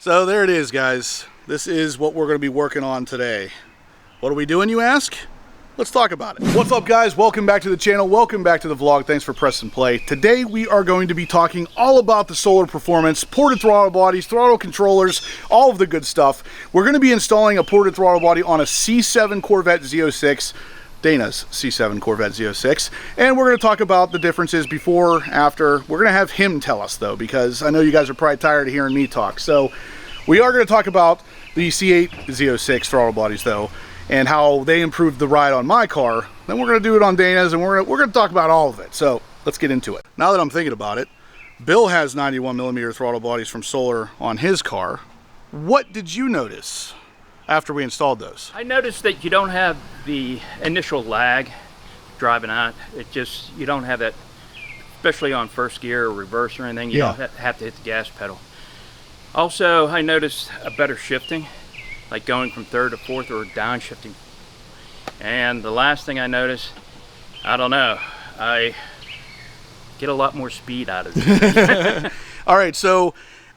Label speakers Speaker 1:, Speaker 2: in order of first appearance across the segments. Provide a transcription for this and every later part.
Speaker 1: So there it is, guys. This is what we're going to be working on today. What are we doing, you ask? Let's talk about it. What's up, guys? Welcome back to the channel. Welcome back to the vlog. Thanks for pressing play. Today we are going to be talking all about the solar performance, ported throttle bodies, throttle controllers, all of the good stuff. We're going to be installing a ported throttle body on a C7 Corvette Z06, Dana's C7 Corvette Z06, and we're going to talk about the differences before, after. We're going to have him tell us, though, because I know you guys are probably tired of hearing me talk. So we are going to talk about the C8 Z06 throttle bodies, though, and how they improved the ride on my car. Then we're going to do it on Dana's, and we're going to talk about all of it. So let's get into it. Now that I'm thinking about it, Bill has 91mm throttle bodies from Solar on his car. What did you notice after we installed those?
Speaker 2: I noticed that you don't have the initial lag driving out. You don't have that, especially on first gear or reverse or anything. You don't have to hit the gas pedal. Also, I noticed a better shifting, like going from third to fourth or downshifting. And the last thing I noticed, I don't know, I get a lot more speed out of it.
Speaker 1: All right, so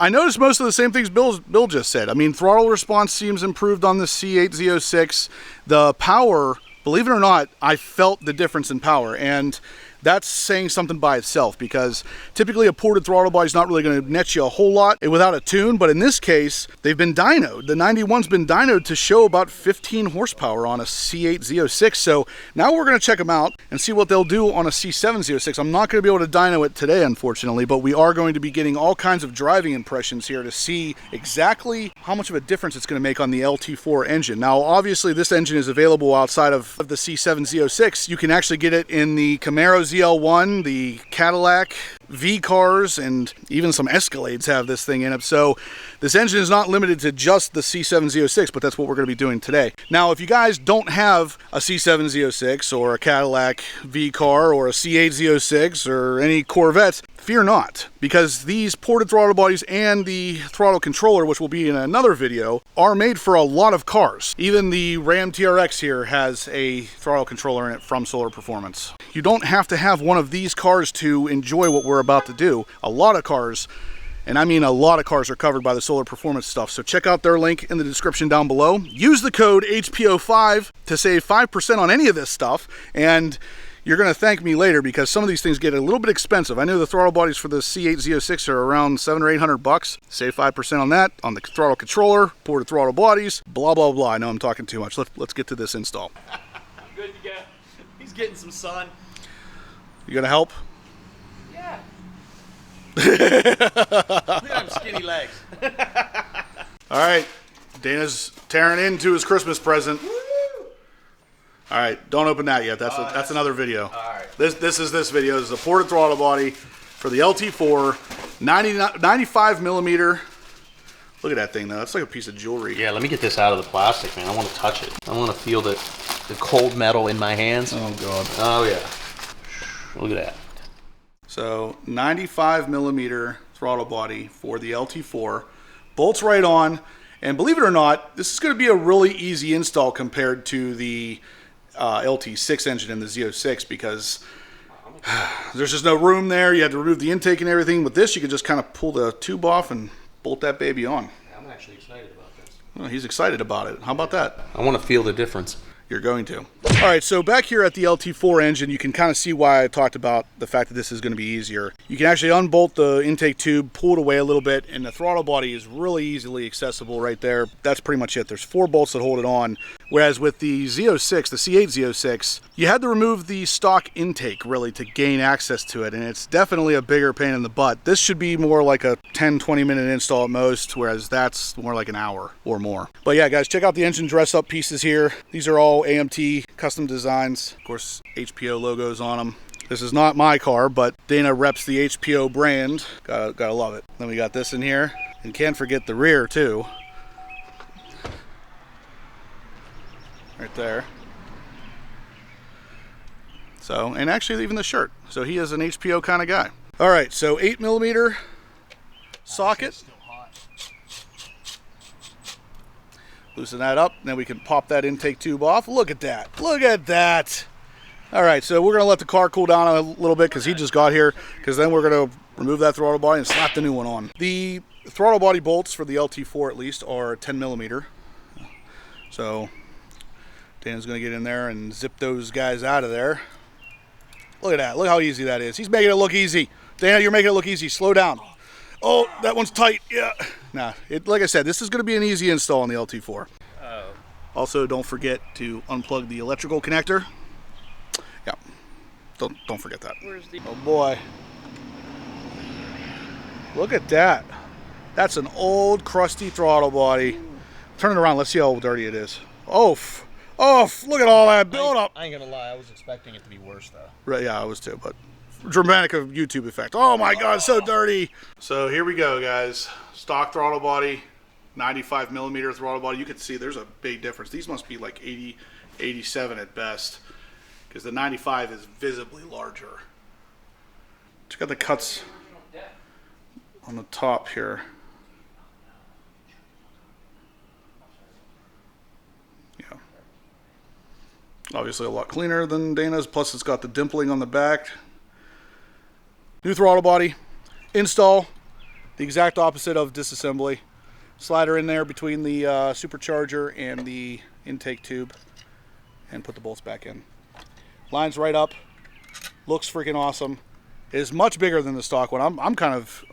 Speaker 1: I noticed most of the same things Bill just said. I mean, throttle response seems improved on the C8 Z06. The power, believe it or not, I felt the difference in power, and that's saying something by itself, because typically a ported throttle body is not really going to net you a whole lot without a tune, but in this case, they've been dynoed. The 91's been dynoed to show about 15 horsepower on a C8 Z06, so now we're going to check them out and see what they'll do on a C7 Z06. I'm not going to be able to dyno it today, unfortunately, but we are going to be getting all kinds of driving impressions here to see exactly how much of a difference it's going to make on the LT4 engine. Now, obviously, this engine is available outside of the C7 Z06. You can actually get it in the Camaro ZL1, the Cadillac V cars, and even some Escalades have this thing in it. So this engine is not limited to just the C7 Z06, but that's what we're going to be doing today. Now, if you guys don't have a C7 Z06 or a Cadillac V car or a C8 Z06 or any Corvettes, fear not, because these ported throttle bodies and the throttle controller, which will be in another video, are made for a lot of cars. Even the Ram TRX here has a throttle controller in it from Solar Performance. You don't have to have one of these cars to enjoy what we're about to do. A lot of cars, and I mean a lot of cars, are covered by the Solar Performance stuff. So check out their link in the description down below. Use the code HPO5 to save 5% on any of this stuff, and you're going to thank me later, because some of these things get a little bit expensive. I know the throttle bodies for the C8 Z06 are around $700 or $800. Save 5% on that, on the throttle controller, ported throttle bodies, blah, blah, blah. I know I'm talking too much. Let's get to this install.
Speaker 3: I'm good to go. He's getting some sun.
Speaker 1: You going to help?
Speaker 3: Yeah. Look at them skinny legs.
Speaker 1: All right. Dana's tearing into his Christmas present.
Speaker 3: Woo!
Speaker 1: All right, don't open that yet. That's another video.
Speaker 3: All right.
Speaker 1: This is this video. This is a ported throttle body for the LT4, 95mm. Look at that thing, though. That's like a piece of jewelry.
Speaker 3: Yeah, let me get this out of the plastic, man. I want to touch it. I want to feel the cold metal in my hands.
Speaker 1: Oh, God.
Speaker 3: Oh, yeah. Look at that.
Speaker 1: So, 95mm throttle body for the LT4. Bolts right on. And believe it or not, this is going to be a really easy install compared to the LT6 engine in the Z06, because there's just no room there. You have to remove the intake and everything. With this, you can just kind of pull the tube off and bolt that baby on.
Speaker 3: I'm actually excited about this.
Speaker 1: Well, he's excited about it. How about that?
Speaker 3: I want to feel the difference.
Speaker 1: You're going to. All right, so back here at the LT4 engine, you can kind of see why I talked about the fact that this is going to be easier. You can actually unbolt the intake tube, pull it away a little bit, and the throttle body is really easily accessible right there. That's pretty much it. There's 4 bolts that hold it on. Whereas with the Z06, the C8 Z06, you had to remove the stock intake, really, to gain access to it, and it's definitely a bigger pain in the butt. This should be more like a 10-20 minute install at most, whereas that's more like an hour or more. But yeah, guys, check out the engine dress-up pieces here. These are all AMT custom designs. Of course, HPO logos on them. This is not my car, but Dana reps the HPO brand. Gotta love it. Then we got this in here, and can't forget the rear too. Right there. So, and actually even the shirt. So he is an HPO kind of guy. All right, so 8mm socket. Loosen that up, and then we can pop that intake tube off. Look at that. Look at that. All right, so we're going to let the car cool down a little bit because he just got here, because then we're going to remove that throttle body and slap the new one on. The throttle body bolts for the LT4 at least are 10 millimeter. So Dana's gonna get in there and zip those guys out of there. Look at that, look how easy that is. He's making it look easy. Dana, you're making it look easy, slow down. Oh, that one's tight, yeah. Nah, like I said, this is gonna be an easy install on the LT4. Also, don't forget to unplug the electrical connector. Yeah, don't forget that. Oh boy. Look at that. That's an old crusty throttle body. Turn it around, let's see how dirty it is. Oof. Oof, look at all that buildup.
Speaker 3: I ain't gonna lie, I was expecting it to be worse though.
Speaker 1: Right, yeah, I was too, but dramatic of YouTube effect. Oh my God, it's so dirty. So here we go, guys. Stock throttle body, 95 millimeter throttle body. You can see there's a big difference. These must be like 80, 87 at best, because the 95 is visibly larger. Check out the cuts on the top here. Yeah. Obviously a lot cleaner than Dana's, plus it's got the dimpling on the back. New throttle body. Install, the exact opposite of disassembly. Slider in there between the supercharger and the intake tube and put the bolts back in. Lines right up. Looks freaking awesome. It is much bigger than the stock one. I'm kind of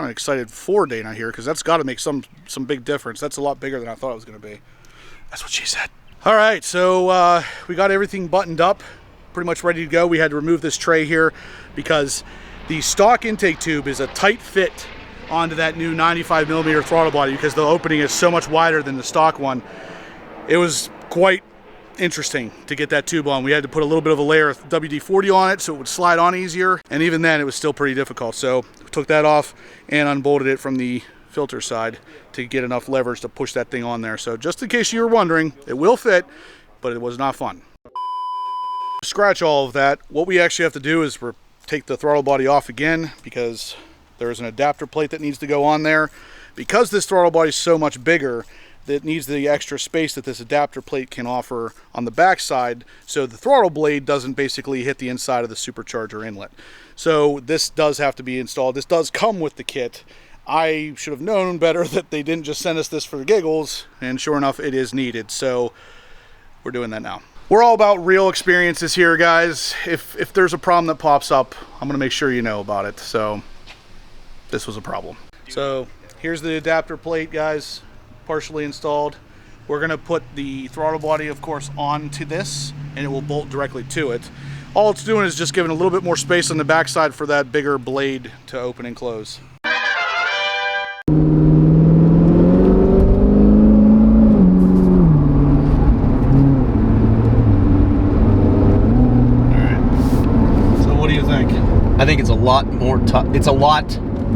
Speaker 1: excited for Dana here, because that's got to make some big difference. That's a lot bigger than I thought it was going to be. That's what she said. All right, so we got everything buttoned up, pretty much ready to go. We had to remove this tray here because the stock intake tube is a tight fit onto that new 95 millimeter throttle body, because the opening is so much wider than the stock one. It was quite interesting to get that tube on. We had to put a little bit of a layer of WD-40 on it so it would slide on easier, and even then it was still pretty difficult. So we took that off and unbolted it from the filter side to get enough levers to push that thing on there. So just in case you were wondering, it will fit, but it was not fun. To scratch all of that, what we actually have to do is take the throttle body off again, because there's an adapter plate that needs to go on there. Because this throttle body is so much bigger, that needs the extra space that this adapter plate can offer on the back side, so the throttle blade doesn't basically hit the inside of the supercharger inlet. So this does have to be installed. This does come with the kit. I should have known better that they didn't just send us this for the giggles, and sure enough, it is needed. So we're doing that now. We're all about real experiences here, guys. If there's a problem that pops up, I'm gonna make sure you know about it. So this was a problem. So here's the adapter plate, guys, partially installed. We're gonna put the throttle body, of course, onto this, and it will bolt directly to it. All it's doing is just giving a little bit more space on the backside for that bigger blade to open and close.
Speaker 3: I think it's a lot more it's a lot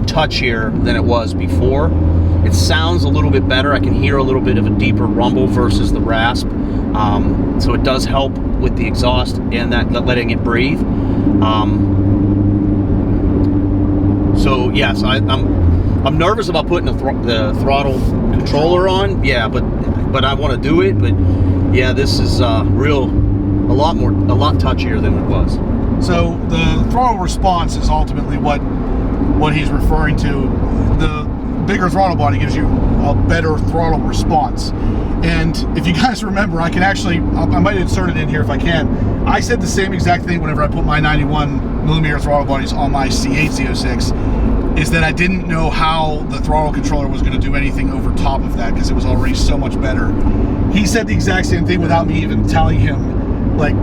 Speaker 3: touchier than it was before. It sounds a little bit better. I can hear a little bit of a deeper rumble versus the rasp. So it does help with the exhaust and that letting it breathe. So yes, I'm nervous about putting the throttle controller on. Yeah, but I want to do it. But yeah, this is a lot touchier than it was.
Speaker 1: So the throttle response is ultimately what he's referring to. The bigger throttle body gives you a better throttle response. And if you guys remember, I might insert it in here if I can. I said the same exact thing whenever I put my 91 millimeter throttle bodies on my C8 Z06, is that I didn't know how the throttle controller was going to do anything over top of that, because it was already so much better. He said the exact same thing without me even telling him, like,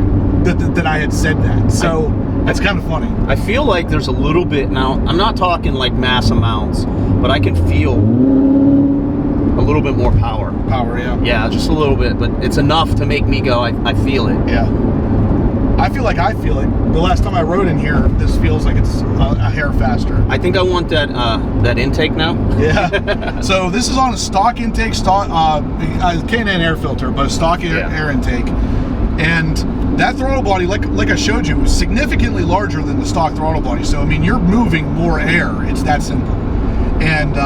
Speaker 1: that I had said that. So that's kind of funny.
Speaker 3: I feel like there's a little bit now. I'm not talking like mass amounts, but I can feel a little bit more power.
Speaker 1: Power, yeah.
Speaker 3: Yeah, just a little bit, but it's enough to make me go, I feel it.
Speaker 1: Yeah. I feel like I feel it. The last time I rode in here, this feels like it's a hair faster.
Speaker 3: I think I want that intake now.
Speaker 1: Yeah. So this is on a stock intake, K&N air filter, but a stock air intake. And that throttle body, like I showed you, was significantly larger than the stock throttle body. So, I mean, you're moving more air. It's that simple. And,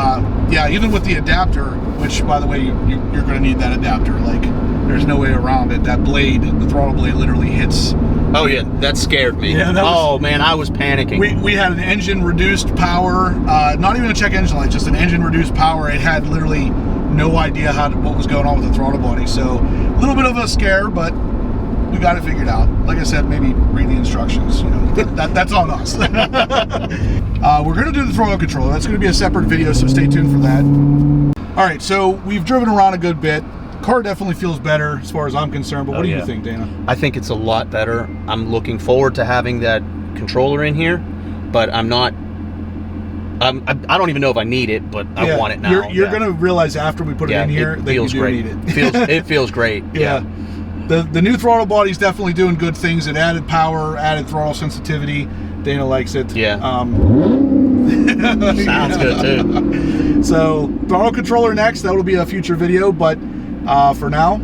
Speaker 1: yeah, even with the adapter, which, by the way, you're going to need that adapter. Like, there's no way around it. That blade, the throttle blade, literally hits
Speaker 3: Oh yeah, that scared me.
Speaker 1: Yeah,
Speaker 3: oh man, I was panicking.
Speaker 1: We had an engine reduced power, not even a check engine light, just an engine reduced power. It had literally no idea what was going on with the throttle body. So a little bit of a scare, but we got it figured out. Like I said, maybe read the instructions. You know, that's on us. We're going to do the throttle controller. That's going to be a separate video, so stay tuned for that. All right, so we've driven around a good bit. Car definitely feels better as far as I'm concerned, but what do you think, Dana?
Speaker 3: I think it's a lot better. I'm looking forward to having that controller in here, but I'm not. I don't even know if I need it, but I want it now.
Speaker 1: You're going to realize after we put it in here that you do need it.
Speaker 3: It feels great.
Speaker 1: Yeah. The new throttle body is definitely doing good things. It added power, added throttle sensitivity. Dana likes it.
Speaker 3: Yeah. Sounds good too.
Speaker 1: So throttle controller next. That will be a future video, but for now,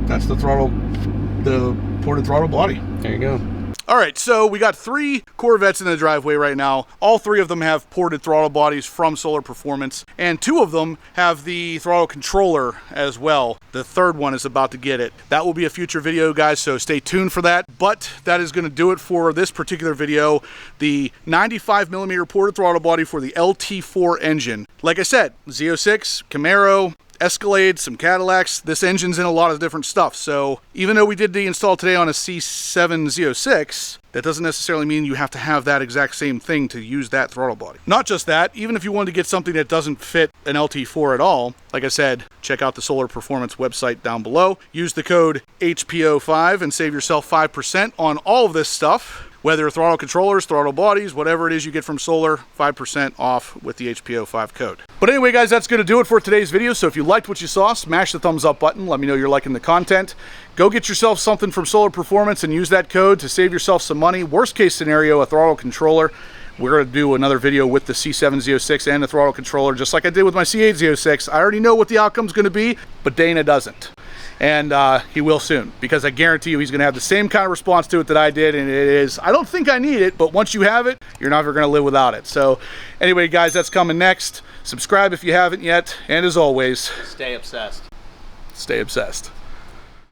Speaker 1: that's the ported throttle body.
Speaker 3: There you go.
Speaker 1: All right, so we got 3 Corvettes in the driveway right now. All 3 of them have ported throttle bodies from Solar Performance, and 2 of them have the throttle controller as well. The 3rd one is about to get it. That will be a future video, guys, so stay tuned for that. But that is going to do it for this particular video. The 95mm ported throttle body for the LT4 engine. Like I said, Z06, Camaro, Escalade, some Cadillacs. This engine's in a lot of different stuff. So even though we did the install today on a C7Z06, that doesn't necessarily mean you have to have that exact same thing to use that throttle body. Not just that, even if you wanted to get something that doesn't fit an LT4 at all, like I said, check out the Solar Performance website down below. Use the code HPO5 and save yourself 5% on all of this stuff. Whether throttle controllers, throttle bodies, whatever it is you get from Solar, 5% off with the HPO5 code. But anyway, guys, that's going to do it for today's video. So if you liked what you saw, smash the thumbs up button. Let me know you're liking the content. Go get yourself something from Solar Performance and use that code to save yourself some money. Worst case scenario, a throttle controller. We're going to do another video with the C7Z06 and the throttle controller, just like I did with my C8Z06. I already know what the outcome's going to be, but Dana doesn't. And he will soon, because I guarantee you he's going to have the same kind of response to it that I did, and it is, I don't think I need it, but once you have it, you're never going to live without it. So anyway, guys, that's coming next. Subscribe if you haven't yet, and as always,
Speaker 3: stay obsessed.
Speaker 1: Stay obsessed.